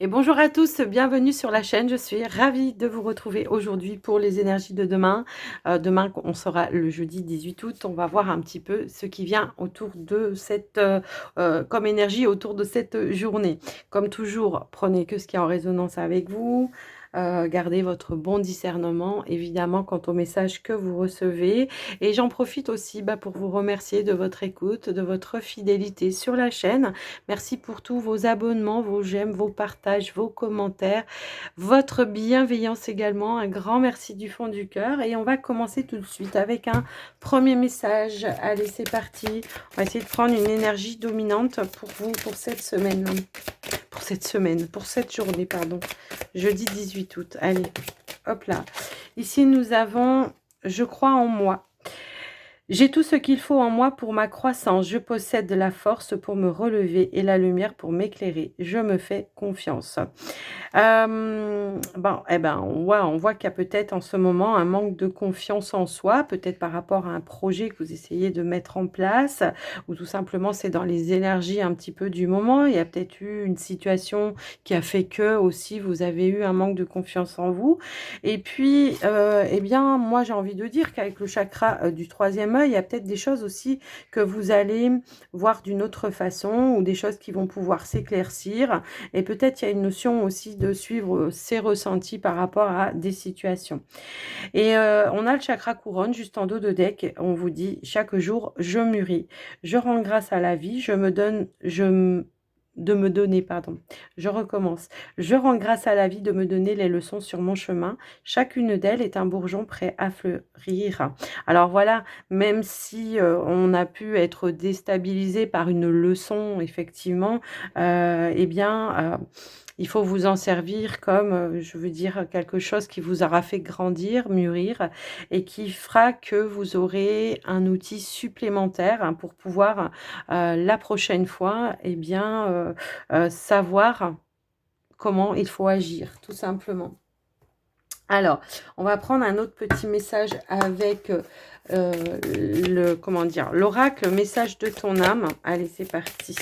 Et bonjour à tous, bienvenue sur la chaîne. Je suis ravie de vous retrouver aujourd'hui pour les énergies de demain. Demain, on sera le jeudi 18 août. On va voir un petit peu ce qui vient autour de cette, comme énergie autour de cette journée. Comme toujours, prenez que ce qui est en résonance avec vous. Gardez votre bon discernement, évidemment, quant au message que vous recevez. Et j'en profite aussi pour vous remercier de votre écoute, de votre fidélité sur la chaîne. Merci pour tous vos abonnements, vos j'aime, vos partages, vos commentaires, votre bienveillance également. Un grand merci du fond du cœur. Et on va commencer tout de suite avec un premier message. Allez, c'est parti. On va essayer de prendre une énergie dominante pour vous, pour cette semaine. Pour cette journée, pardon. Jeudi 18 août. Allez, hop là. Ici, nous avons « Je crois en moi ». J'ai tout ce qu'il faut en moi pour ma croissance. Je possède de la force pour me relever et la lumière pour m'éclairer. Je me fais confiance. Ouais, on voit qu'il y a peut-être en ce moment un manque de confiance en soi, peut-être par rapport à un projet que vous essayez de mettre en place, ou tout simplement c'est dans les énergies un petit peu du moment. Il y a peut-être eu une situation qui a fait que aussi vous avez eu un manque de confiance en vous. Et puis, eh bien, moi j'ai envie de dire qu'avec le chakra du troisième œil, il y a peut-être des choses aussi que vous allez voir d'une autre façon, ou des choses qui vont pouvoir s'éclaircir. Et peut-être il y a une notion aussi de suivre ses ressentis par rapport à des situations. Et on a le chakra couronne juste en dos de deck. On vous dit chaque jour, je mûris. Je rends grâce à la vie. De me donner, pardon. Je recommence. Je rends grâce à la vie de me donner les leçons sur mon chemin. Chacune d'elles est un bourgeon prêt à fleurir. Alors voilà, même si on a pu être déstabilisé par une leçon, effectivement, eh bien, il faut vous en servir comme, je veux dire, quelque chose qui vous aura fait grandir, mûrir et qui fera que vous aurez un outil supplémentaire pour pouvoir, la prochaine fois, eh bien, savoir comment il faut agir, tout simplement. Alors, on va prendre un autre petit message avec l'oracle, message de ton âme. Allez, c'est parti.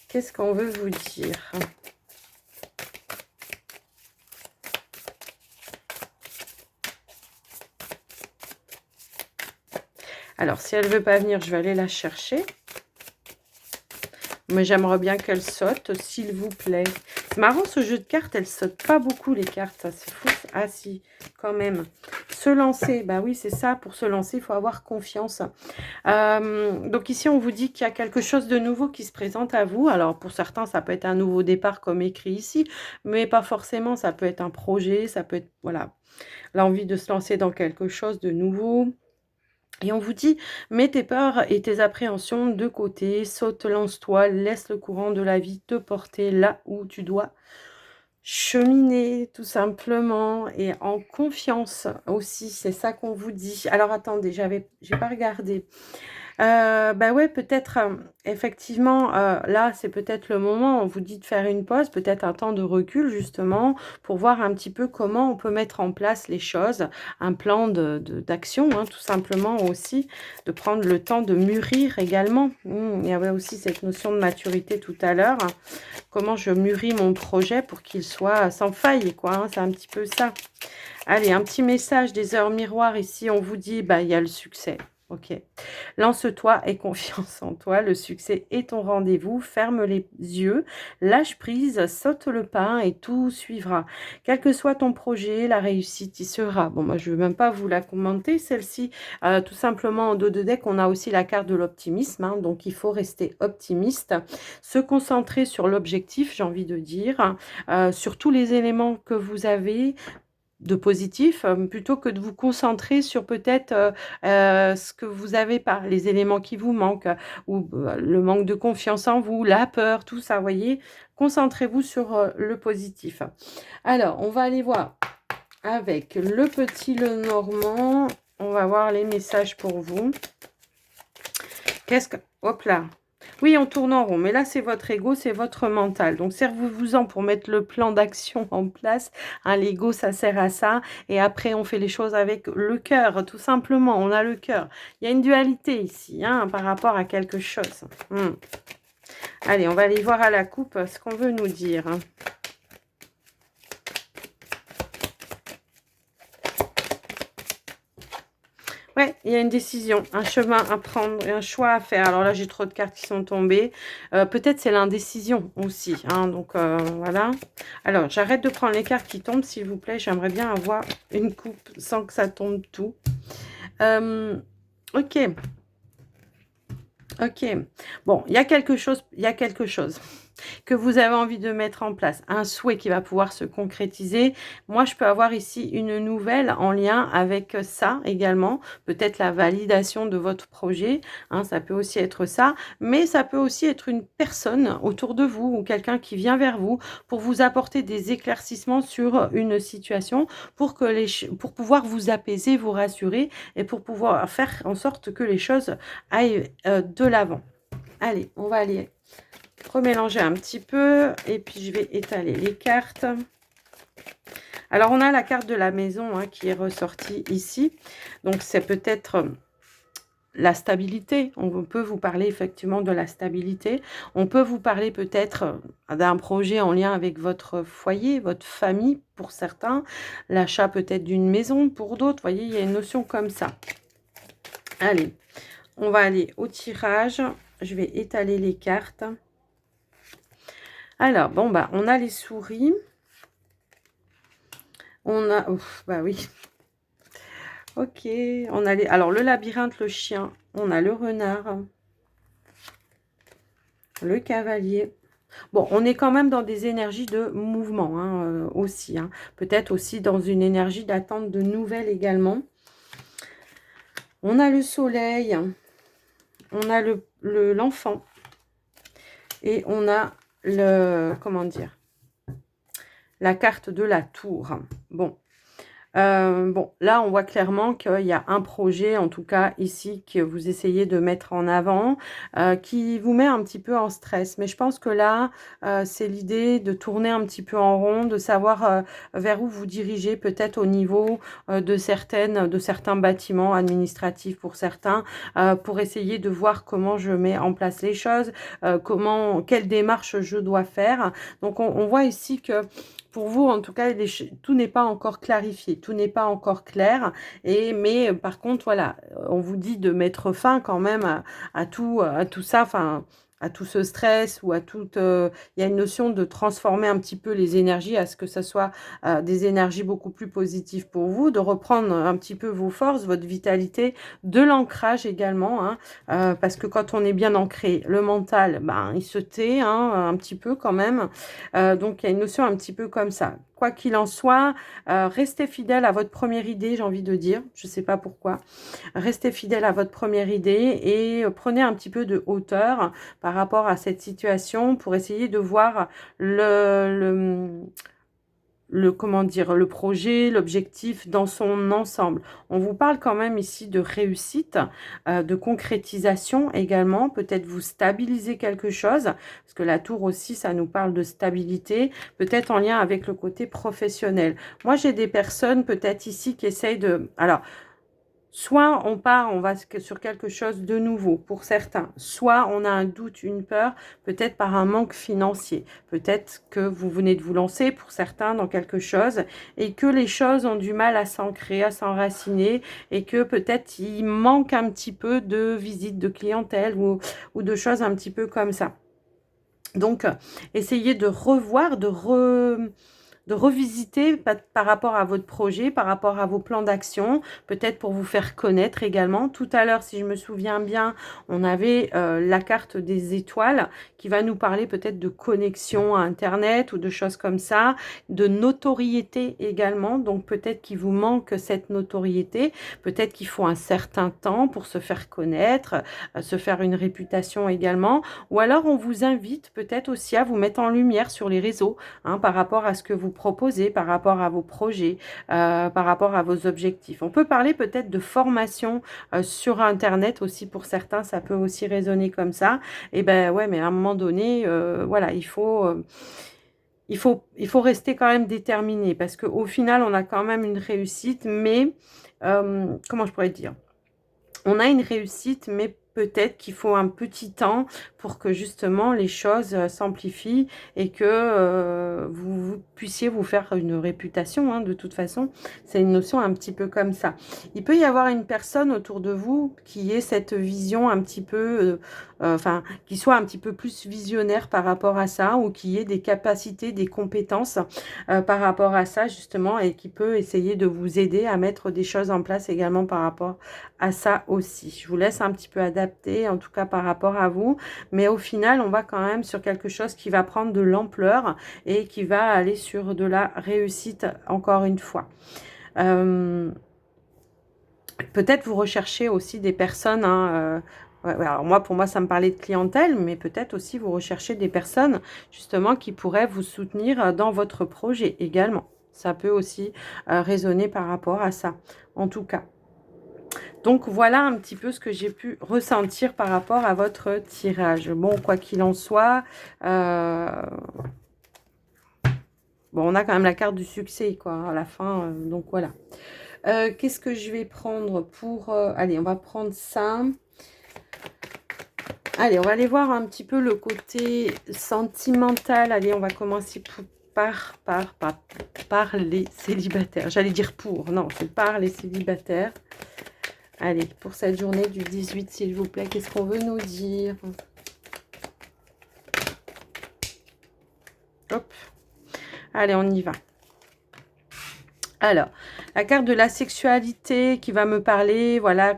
Qu'est-ce qu'on veut vous dire ? Alors, si elle ne veut pas venir, je vais aller la chercher. Mais j'aimerais bien qu'elle saute, s'il vous plaît. C'est marrant, ce jeu de cartes, elle saute pas beaucoup, les cartes. Ça, c'est fou. Ah si, quand même. Se lancer, bah oui, c'est ça. Pour se lancer, il faut avoir confiance. Donc ici, on vous dit qu'il y a quelque chose de nouveau qui se présente à vous. Alors, pour certains, ça peut être un nouveau départ, comme écrit ici. Mais pas forcément. Ça peut être un projet. Ça peut être, voilà, l'envie de se lancer dans quelque chose de nouveau. Et on vous dit, mets tes peurs et tes appréhensions de côté, saute, lance-toi, laisse le courant de la vie te porter là où tu dois cheminer, tout simplement, et en confiance aussi, c'est ça qu'on vous dit. Alors attendez, j'ai pas regardé. Bah ouais, peut-être, effectivement, là, c'est peut-être le moment, on vous dit de faire une pause, peut-être un temps de recul, justement, pour voir un petit peu comment on peut mettre en place les choses, un plan d'action, hein, tout simplement aussi, de prendre le temps de mûrir également. Il y avait aussi cette notion de maturité tout à l'heure. Comment je mûris mon projet pour qu'il soit sans faille, quoi, hein, c'est un petit peu ça. Allez, un petit message des heures miroirs ici, on vous dit, bah, il y a le succès. Ok. Lance-toi et confiance en toi. Le succès est ton rendez-vous. Ferme les yeux, lâche prise, saute le pas et tout suivra. Quel que soit ton projet, la réussite y sera. Bon, moi, je ne veux même pas vous la commenter, celle-ci. Tout simplement, en dos de deck, on a aussi la carte de l'optimisme. Hein, donc, il faut rester optimiste. Se concentrer sur l'objectif, j'ai envie de dire. Sur tous les éléments que vous avez de positif, plutôt que de vous concentrer sur peut-être ce que vous avez pas, les éléments qui vous manquent, ou le manque de confiance en vous, la peur, tout ça, voyez. Concentrez-vous sur le positif. Alors, on va aller voir avec le petit Lenormand. On va voir les messages pour vous. Qu'est-ce que... Hop là. Oui, on tourne en rond, mais là, c'est votre ego, c'est votre mental. Donc, servez-vous-en pour mettre le plan d'action en place. Hein, l'ego, ça sert à ça. Et après, on fait les choses avec le cœur, tout simplement. On a le cœur. Il y a une dualité ici, hein, par rapport à quelque chose. Allez, on va aller voir à la coupe ce qu'on veut nous dire. Ouais, il y a une décision, un chemin à prendre et un choix à faire. Alors là, j'ai trop de cartes qui sont tombées. Peut-être c'est l'indécision aussi, hein, donc voilà. Alors, j'arrête de prendre les cartes qui tombent, s'il vous plaît. J'aimerais bien avoir une coupe sans que ça tombe tout. Ok, ok. Bon, il y a quelque chose, que vous avez envie de mettre en place, un souhait qui va pouvoir se concrétiser. Moi, je peux avoir ici une nouvelle en lien avec ça également, peut-être la validation de votre projet, hein, ça peut aussi être ça, mais ça peut aussi être une personne autour de vous ou quelqu'un qui vient vers vous pour vous apporter des éclaircissements sur une situation pour pouvoir vous apaiser, vous rassurer et pour pouvoir faire en sorte que les choses aillent de l'avant. Allez, on va aller remélanger un petit peu et puis je vais étaler les cartes. Alors on a la carte de la maison, hein, qui est ressortie ici, donc c'est peut-être la stabilité. On peut vous parler effectivement de la stabilité, on peut vous parler peut-être d'un projet en lien avec votre foyer, votre famille pour certains, l'achat peut-être d'une maison pour d'autres. Vous voyez, il y a une notion comme ça. Allez, on va aller au tirage, je vais étaler les cartes. Alors, bon, bah, on a les souris. On a... Ouf, bah oui. Ok. On a les... Alors, le labyrinthe, le chien. On a le renard. Le cavalier. Bon, on est quand même dans des énergies de mouvement, hein, aussi. Hein. Peut-être aussi dans une énergie d'attente de nouvelles également. On a le soleil. On a l'enfant. Et on a le... Comment dire, la carte de la tour. Bon, bon, là, on voit clairement qu'il y a un projet, en tout cas ici, que vous essayez de mettre en avant, qui vous met un petit peu en stress. Mais je pense que là, c'est l'idée de tourner un petit peu en rond, de savoir vers où vous dirigez, peut-être au niveau de certains bâtiments administratifs pour certains, pour essayer de voir comment je mets en place les choses, quelle démarche je dois faire. Donc, on voit ici que pour vous, en tout cas, tout n'est pas encore clarifié, tout n'est pas encore clair. Mais par contre, voilà, on vous dit de mettre fin quand même à tout ça, enfin, à tout ce stress ou à toute... il y a une notion de transformer un petit peu les énergies à ce que ce soit des énergies beaucoup plus positives pour vous, de reprendre un petit peu vos forces, votre vitalité, de l'ancrage également, hein, parce que quand on est bien ancré, le mental, ben, il se tait, hein, un petit peu quand même. Donc, il y a une notion un petit peu comme ça. Quoi qu'il en soit, restez fidèle à votre première idée, j'ai envie de dire. Je ne sais pas pourquoi. Restez fidèle à votre première idée et prenez un petit peu de hauteur par rapport à cette situation pour essayer de voir comment dire, le projet, l'objectif dans son ensemble. On vous parle quand même ici de réussite, de concrétisation également. Peut-être vous stabiliser quelque chose, parce que la tour aussi, ça nous parle de stabilité, peut-être en lien avec le côté professionnel. Moi, j'ai des personnes peut-être ici qui essayent de... Alors, soit on va sur quelque chose de nouveau pour certains, soit on a un doute, une peur, peut-être par un manque financier. Peut-être que vous venez de vous lancer pour certains dans quelque chose et que les choses ont du mal à s'ancrer, à s'enraciner et que peut-être il manque un petit peu de visite de clientèle ou de choses un petit peu comme ça. Donc, essayez de revoir, de revisiter par rapport à votre projet, par rapport à vos plans d'action, peut-être pour vous faire connaître également. Tout à l'heure, si je me souviens bien, on avait la carte des étoiles qui va nous parler peut-être de connexion à Internet ou de choses comme ça, de notoriété également. Donc peut-être qu'il vous manque cette notoriété, peut-être qu'il faut un certain temps pour se faire connaître, se faire une réputation également. Ou alors on vous invite peut-être aussi à vous mettre en lumière sur les réseaux, hein, par rapport à ce que vous proposez, par rapport à vos projets, par rapport à vos objectifs. On peut parler peut-être de formation sur Internet aussi pour certains, ça peut aussi résonner comme ça. Et ben ouais, mais à un moment donné, voilà, il faut rester quand même déterminé parce qu'au final, on a quand même une réussite, mais comment je pourrais dire? On a une réussite, mais peut-être qu'il faut un petit temps pour que justement les choses s'amplifient et que vous puissiez vous faire une réputation, hein, de toute façon. C'est une notion un petit peu comme ça. Il peut y avoir une personne autour de vous qui ait cette vision un petit peu, enfin, qui soit un petit peu plus visionnaire par rapport à ça, ou qui ait des capacités, des compétences par rapport à ça, justement, et qui peut essayer de vous aider à mettre des choses en place également par rapport à ça aussi. Je vous laisse un petit peu adapter, en tout cas par rapport à vous, mais au final, on va quand même sur quelque chose qui va prendre de l'ampleur et qui va aller sur de la réussite, encore une fois. Peut-être vous recherchez aussi des personnes, hein, alors moi, pour moi, ça me parlait de clientèle, mais peut-être aussi vous recherchez des personnes, justement, qui pourraient vous soutenir dans votre projet également. Ça peut aussi résonner par rapport à ça, en tout cas. Donc, voilà un petit peu ce que j'ai pu ressentir par rapport à votre tirage. Bon, quoi qu'il en soit, bon, on a quand même la carte du succès, quoi, à la fin, donc voilà. Qu'est-ce que je vais prendre pour... allez, on va prendre ça. Allez, on va aller voir un petit peu le côté sentimental. Allez, on va commencer par les célibataires. J'allais dire pour, non, c'est par les célibataires. Allez, pour cette journée du 18, s'il vous plaît, qu'est-ce qu'on veut nous dire? Hop. Allez, on y va. Alors, la carte de la sexualité qui va me parler, voilà,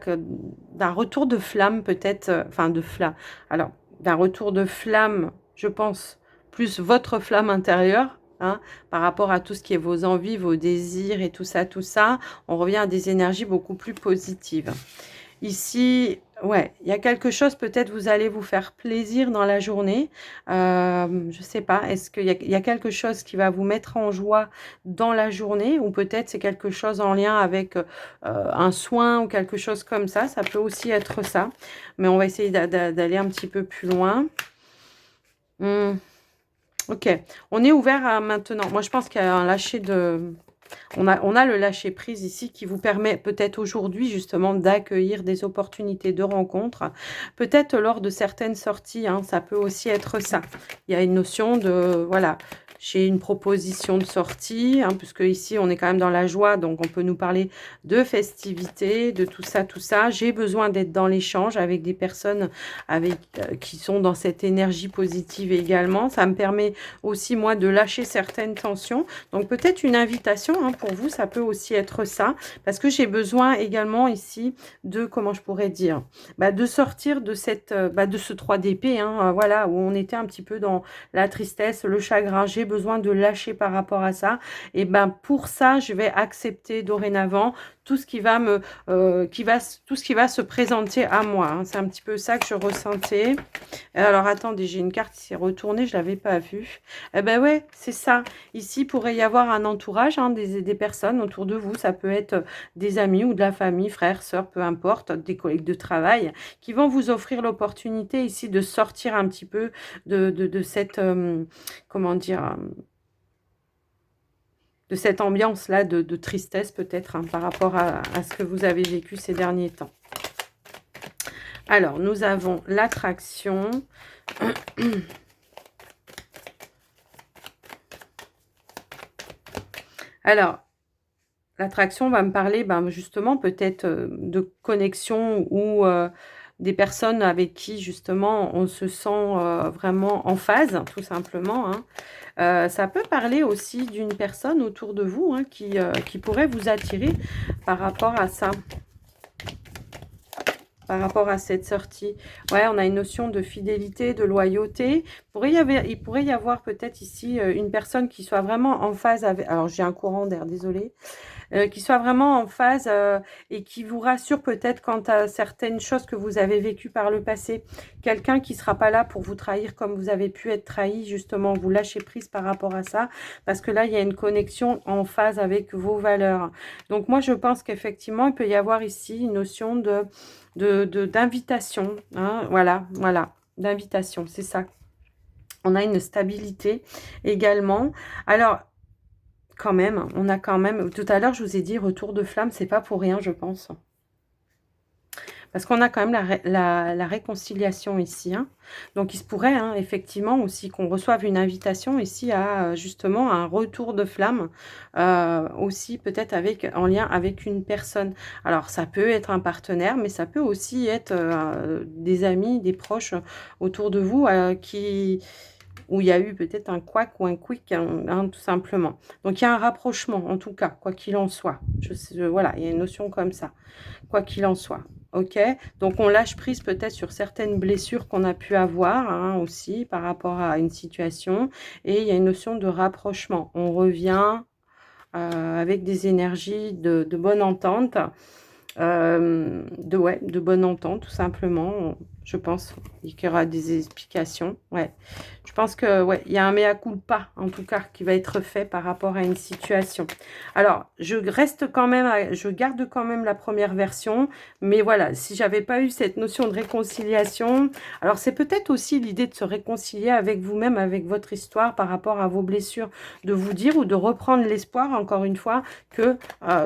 d'un retour de flamme peut-être, enfin de flamme. Alors, d'un retour de flamme, je pense, plus votre flamme intérieure, hein, par rapport à tout ce qui est vos envies, vos désirs et tout ça, tout ça. On revient à des énergies beaucoup plus positives. Ici, ouais, il y a quelque chose, peut-être vous allez vous faire plaisir dans la journée. Je sais pas, est-ce qu'il y a quelque chose qui va vous mettre en joie dans la journée, ou peut-être c'est quelque chose en lien avec un soin ou quelque chose comme ça. Ça peut aussi être ça, mais on va essayer d'aller un petit peu plus loin. Ok, on est ouvert à maintenant. Moi, je pense qu'il y a un lâcher de... On a le lâcher prise ici qui vous permet peut-être aujourd'hui justement d'accueillir des opportunités de rencontre. Peut-être lors de certaines sorties, hein, ça peut aussi être ça. Il y a une notion de, voilà, j'ai une proposition de sortie, hein, puisque ici on est quand même dans la joie, donc on peut nous parler de festivités, de tout ça, tout ça. J'ai besoin d'être dans l'échange avec des personnes qui sont dans cette énergie positive également. Ça me permet aussi, moi, de lâcher certaines tensions. Donc peut-être une invitation, hein, pour vous, ça peut aussi être ça, parce que j'ai besoin également ici de, comment je pourrais dire, de sortir de cette, de ce 3 d'épée, hein, voilà, où on était un petit peu dans la tristesse, le chagrin. J'ai besoin de lâcher par rapport à ça. Et pour ça, je vais accepter dorénavant tout ce qui va me, tout ce qui va se présenter à moi, hein. C'est un petit peu ça que je ressentais. Alors attendez, j'ai une carte qui s'est retournée, je l'avais pas vue. Eh ben ouais, c'est ça. Ici, il pourrait y avoir un entourage, hein, des personnes autour de vous. Ça peut être des amis ou de la famille, frères, sœurs, peu importe, des collègues de travail, qui vont vous offrir l'opportunité ici de sortir un petit peu de cette, comment dire, de cette ambiance-là de tristesse peut-être, hein, par rapport à ce que vous avez vécu ces derniers temps. Alors, nous avons l'attraction. Alors, l'attraction va me parler justement peut-être de connexion, ou des personnes avec qui justement on se sent vraiment en phase, tout simplement, hein. Ça peut parler aussi d'une personne autour de vous, hein, qui pourrait vous attirer par rapport à ça. Par rapport à cette sortie. Ouais, on a une notion de fidélité, de loyauté. Il pourrait y avoir peut-être ici une personne qui soit vraiment en phase avec... Alors, j'ai un courant d'air, désolé. Qui soit vraiment en phase et qui vous rassure peut-être quant à certaines choses que vous avez vécues par le passé. Quelqu'un qui ne sera pas là pour vous trahir comme vous avez pu être trahi, justement. Vous lâchez prise par rapport à ça. Parce que là, il y a une connexion en phase avec vos valeurs. Donc, moi, je pense qu'effectivement, il peut y avoir ici une notion d'invitation, hein, voilà, d'invitation, c'est ça. On a une stabilité également. Alors, quand même, tout à l'heure, je vous ai dit, retour de flamme, c'est pas pour rien, je pense. Parce qu'on a quand même la réconciliation ici. Hein. Donc, il se pourrait hein, effectivement aussi qu'on reçoive une invitation ici à justement un retour de flamme. Aussi peut-être en lien avec une personne. Alors, ça peut être un partenaire, mais ça peut aussi être des amis, des proches autour de vous où il y a eu peut-être un couac ou un quick, hein, tout simplement. Donc, il y a un rapprochement, en tout cas, quoi qu'il en soit. Voilà, il y a une notion comme ça, quoi qu'il en soit. Ok, donc on lâche prise peut-être sur certaines blessures qu'on a pu avoir hein, aussi par rapport à une situation. Et il y a une notion de rapprochement. On revient avec des énergies de bonne entente. De bonne entente, tout simplement. Je pense qu'il y aura des explications. Ouais. Je pense que ouais, il y a un mea culpa, en tout cas, qui va être fait par rapport à une situation. Alors, je garde quand même la première version, mais voilà, si j'avais pas eu cette notion de réconciliation, alors c'est peut-être aussi l'idée de se réconcilier avec vous-même, avec votre histoire par rapport à vos blessures, de vous dire ou de reprendre l'espoir, encore une fois, que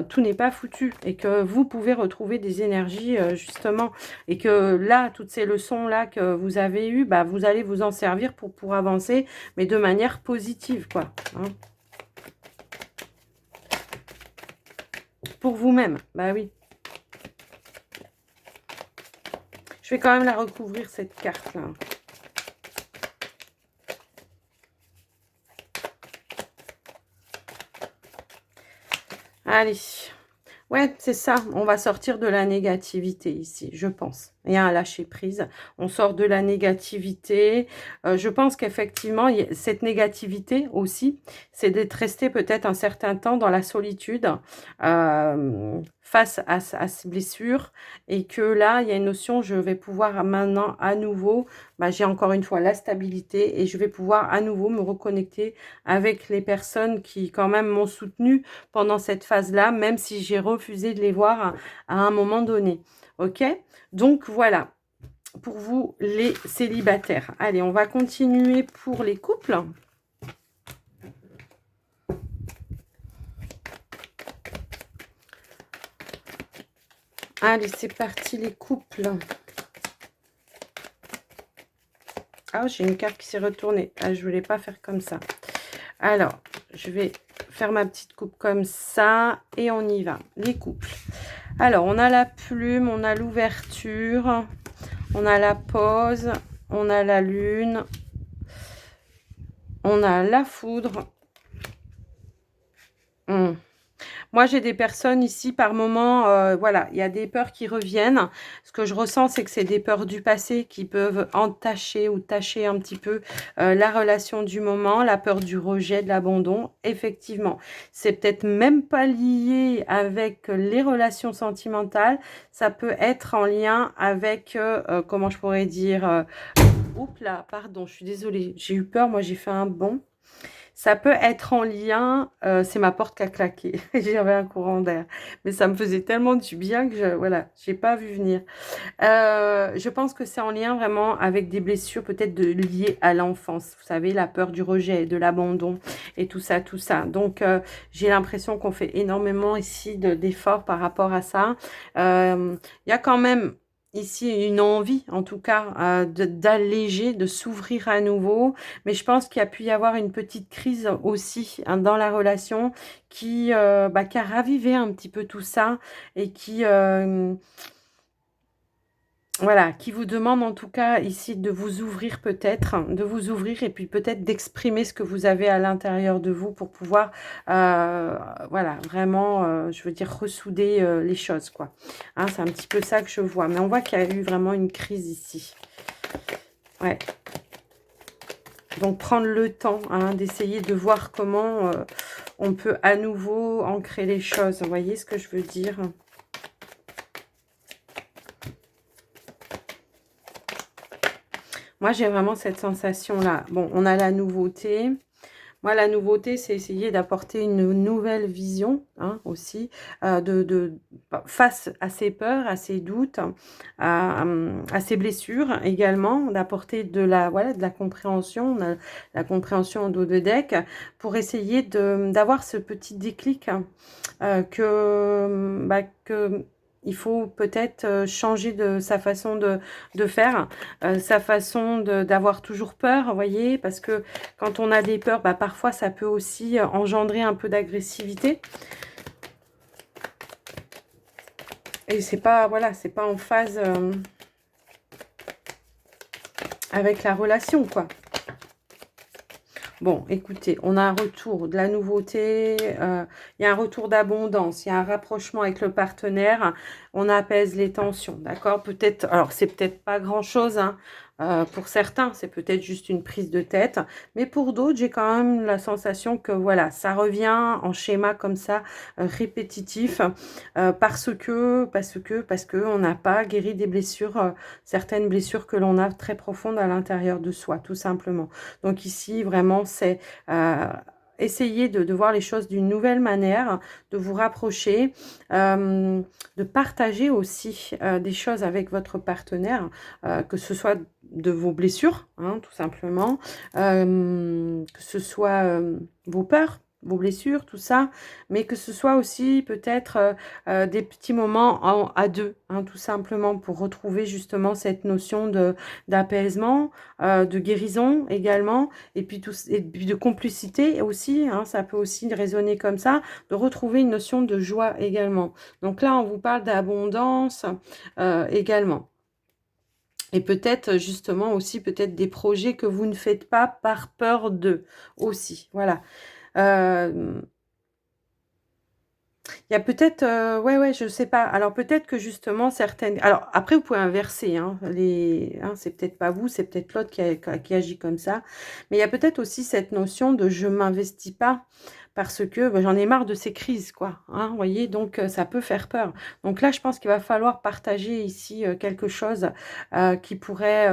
tout n'est pas foutu et que vous pouvez retrouver des énergies justement et que là, toutes ces leçons-là que vous avez eues, bah, vous allez vous en servir pour avancer, mais de manière positive, quoi. Hein. Pour vous-même, bah oui. Je vais quand même la recouvrir, cette carte-là. Allez. Ouais, c'est ça. On va sortir de la négativité ici, je pense. Il y a un lâcher-prise. On sort de la négativité. Je pense qu'effectivement, cette négativité aussi, c'est d'être resté peut-être un certain temps dans la solitude face à ces blessures. Et que là, il y a une notion, je vais pouvoir maintenant à nouveau, bah, j'ai encore une fois la stabilité et je vais pouvoir à nouveau me reconnecter avec les personnes qui quand même m'ont soutenu pendant cette phase-là, même si j'ai refusé de les voir à un moment donné. Ok? Donc, voilà, pour vous, les célibataires. Allez, on va continuer pour les couples. Allez, c'est parti, les couples. Ah, j'ai une carte qui s'est retournée. Ah, je ne voulais pas faire comme ça. Alors, je vais faire ma petite coupe comme ça et on y va. Les couples. Alors, on a la plume, on a l'ouverture, on a la pause, on a la lune, on a la foudre. Moi, j'ai des personnes ici, par moment, voilà, il y a des peurs qui reviennent. Ce que je ressens, c'est que c'est des peurs du passé qui peuvent entacher ou tâcher un petit peu la relation du moment, la peur du rejet, de l'abandon. Effectivement, c'est peut-être même pas lié avec les relations sentimentales. Ça peut être en lien avec, comment je pourrais dire... Oups là, pardon, je suis désolée, j'ai eu peur, moi j'ai fait un bond. Ça peut être en lien, c'est ma porte qui a claqué, j'avais un courant d'air, mais ça me faisait tellement du bien que voilà, j'ai pas vu venir. Je pense que c'est en lien vraiment avec des blessures peut-être liées à l'enfance, vous savez, la peur du rejet, de l'abandon et tout ça, tout ça. Donc, j'ai l'impression qu'on fait énormément ici d'efforts par rapport à ça. Il y a quand même ici une envie, en tout cas, d'alléger, de s'ouvrir à nouveau. Mais je pense qu'il y a pu y avoir une petite crise aussi hein, dans la relation qui a ravivé un petit peu tout ça et voilà, qui vous demande en tout cas ici de vous ouvrir peut-être, de vous ouvrir et puis peut-être d'exprimer ce que vous avez à l'intérieur de vous pour pouvoir, voilà, vraiment, je veux dire, ressouder les choses, quoi. Hein, c'est un petit peu ça que je vois. Mais on voit qu'il y a eu vraiment une crise ici. Ouais. Donc, prendre le temps hein, d'essayer de voir comment on peut à nouveau ancrer les choses. Vous voyez ce que je veux dire ? Moi, j'ai vraiment cette sensation-là. Bon, on a la nouveauté. Moi, la nouveauté, c'est essayer d'apporter une nouvelle vision hein, aussi, face à ses peurs, à ses doutes, à ses blessures également, d'apporter voilà, de la compréhension, la compréhension en dos de deck, pour essayer d'avoir ce petit déclic que il faut peut-être changer de sa façon de faire, sa façon d'avoir toujours peur, vous voyez, parce que quand on a des peurs, bah, parfois ça peut aussi engendrer un peu d'agressivité. Et c'est pas, voilà, c'est pas en phase avec la relation, quoi. Bon, écoutez, on a un retour de la nouveauté, il y a un retour d'abondance, il y a un rapprochement avec le partenaire, on apaise les tensions, d'accord? Peut-être, alors c'est peut-être pas grand-chose, hein, pour certains, c'est peut-être juste une prise de tête, mais pour d'autres, j'ai quand même la sensation que voilà, ça revient en schéma comme ça, répétitif, parce que on n'a pas guéri des blessures, certaines blessures que l'on a très profondes à l'intérieur de soi, tout simplement. Donc ici, vraiment, c'est essayer de voir les choses d'une nouvelle manière, de vous rapprocher, de partager aussi des choses avec votre partenaire, que ce soit de vos blessures, hein, tout simplement, que ce soit vos peurs, vos blessures, tout ça, mais que ce soit aussi peut-être des petits moments à deux, hein, tout simplement, pour retrouver justement cette notion d'apaisement, de guérison également, et puis, et puis de complicité aussi, hein, ça peut aussi résonner comme ça, de retrouver une notion de joie également. Donc là, on vous parle d'abondance également. Et peut-être justement aussi peut-être des projets que vous ne faites pas par peur d'eux aussi. Voilà. Il y a peut-être, ouais, je sais pas. Alors peut-être que justement certaines. Alors après, vous pouvez inverser, hein, c'est peut-être pas vous, c'est peut-être l'autre qui agit comme ça. Mais il y a peut-être aussi cette notion de je m'investis pas parce que bah, j'en ai marre de ces crises, quoi. Hein, vous voyez, donc ça peut faire peur. Donc là, je pense qu'il va falloir partager ici quelque chose qui pourrait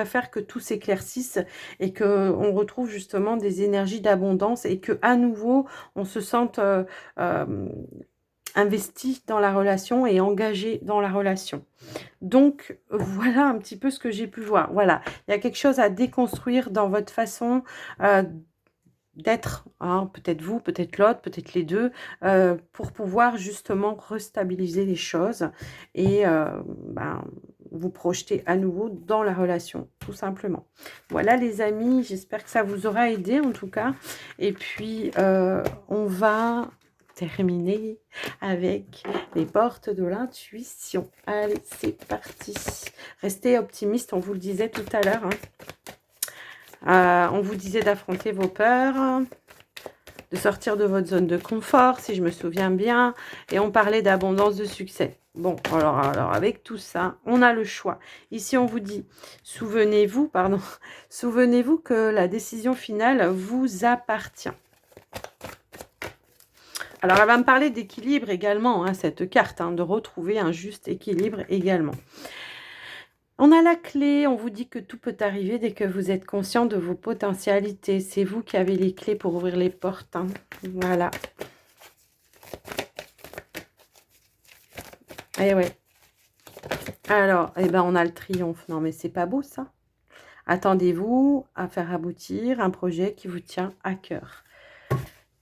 faire que tout s'éclaircisse et que on retrouve justement des énergies d'abondance et que à nouveau on se sente investi dans la relation et engagé dans la relation. Donc, voilà un petit peu ce que j'ai pu voir. Voilà, il y a quelque chose à déconstruire dans votre façon d'être, hein, peut-être vous, peut-être l'autre, peut-être les deux, pour pouvoir justement restabiliser les choses et vous projeter à nouveau dans la relation, tout simplement. Voilà les amis, j'espère que ça vous aura aidé en tout cas. Et puis, on va terminer avec les portes de l'intuition. Allez, c'est parti. Restez optimiste, on vous le disait tout à l'heure. On vous disait d'affronter vos peurs, de sortir de votre zone de confort, si je me souviens bien. Et on parlait d'abondance de succès. Bon, alors avec tout ça, on a le choix. Ici, on vous dit, souvenez-vous que la décision finale vous appartient. Alors, elle va me parler d'équilibre également, hein, cette carte, hein, de retrouver un juste équilibre également. On a la clé, on vous dit que tout peut arriver dès que vous êtes conscient de vos potentialités. C'est vous qui avez les clés pour ouvrir les portes. Hein. Voilà. Et ouais. Alors, on a le triomphe. Non, mais c'est pas beau, ça. Attendez-vous à faire aboutir un projet qui vous tient à cœur.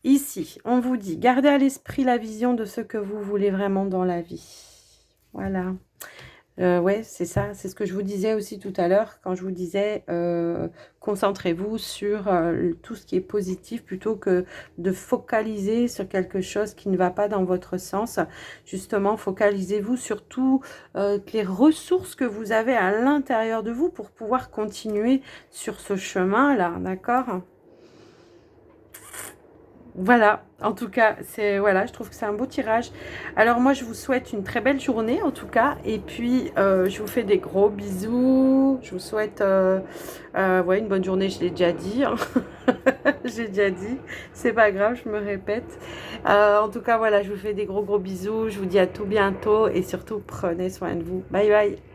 Ici, on vous dit, gardez à l'esprit la vision de ce que vous voulez vraiment dans la vie. Voilà. Ouais, c'est ça, c'est ce que je vous disais aussi tout à l'heure, quand je vous disais, concentrez-vous sur tout ce qui est positif, plutôt que de focaliser sur quelque chose qui ne va pas dans votre sens. Justement, focalisez-vous sur toutes les ressources que vous avez à l'intérieur de vous pour pouvoir continuer sur ce chemin-là, d'accord ? Voilà, en tout cas, voilà, je trouve que c'est un beau tirage. Alors moi, je vous souhaite une très belle journée, en tout cas. Et puis, je vous fais des gros bisous. Je vous souhaite une bonne journée, je l'ai déjà dit. Hein. J'ai déjà dit. C'est pas grave, je me répète. En tout cas, voilà, je vous fais des gros bisous. Je vous dis à tout bientôt. Et surtout, prenez soin de vous. Bye bye.